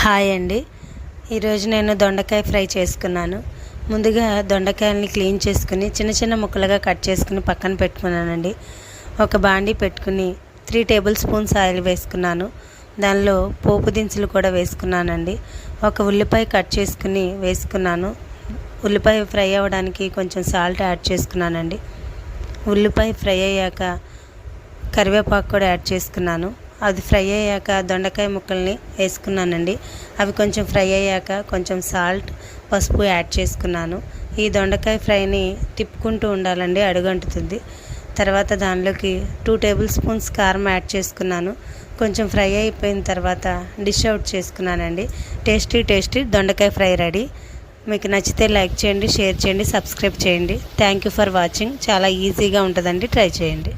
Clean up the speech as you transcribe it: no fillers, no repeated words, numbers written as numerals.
Hi అండి. ఈరోజు నేను దొండకాయ ఫ్రై చేసుకున్నాను. ముందుగా దొండకాయలని క్లీన్ చేసుకుని చిన్న చిన్న ముక్కలుగా కట్ చేసుకుని పక్కన పెట్టుకున్నానండి. ఒక బాండీ పెట్టుకుని 3 టేబుల్ స్పూన్స్ ఆయిల్ వేసుకున్నాను. దానిలో పోపు దినుసులు కూడా వేసుకున్నానండి. ఒక ఉల్లిపాయ కట్ చేసుకుని వేసుకున్నాను. ఉల్లిపాయ ఫ్రై అవ్వడానికి కొంచెం సాల్ట్ యాడ్ చేసుకున్నానండి. ఉల్లిపాయ ఫ్రై అయ్యాక కరివేపాకు కూడా యాడ్ చేసుకున్నాను. అది ఫ్రై అయ్యాక దొండకాయ ముక్కల్ని వేసుకున్నానండి. అవి కొంచెం ఫ్రై అయ్యాక కొంచెం సాల్ట్, పసుపు యాడ్ చేసుకున్నాను. ఈ దొండకాయ ఫ్రైని తిప్పుకుంటూ ఉండాలండి, అడుగంటుతుంది. తర్వాత దానిలోకి 2 టేబుల్ స్పూన్స్ కారం యాడ్ చేసుకున్నాను. కొంచెం ఫ్రై అయిపోయిన తర్వాత డిష్ అవుట్ చేసుకున్నానండి. టేస్టీ దొండకాయ ఫ్రై రెడీ. మీకు నచ్చితే లైక్ చేయండి, షేర్ చేయండి, సబ్స్క్రైబ్ చేయండి. Thank you for watching. చాలా ఈజీగా ఉంటుందండి, ట్రై చేయండి.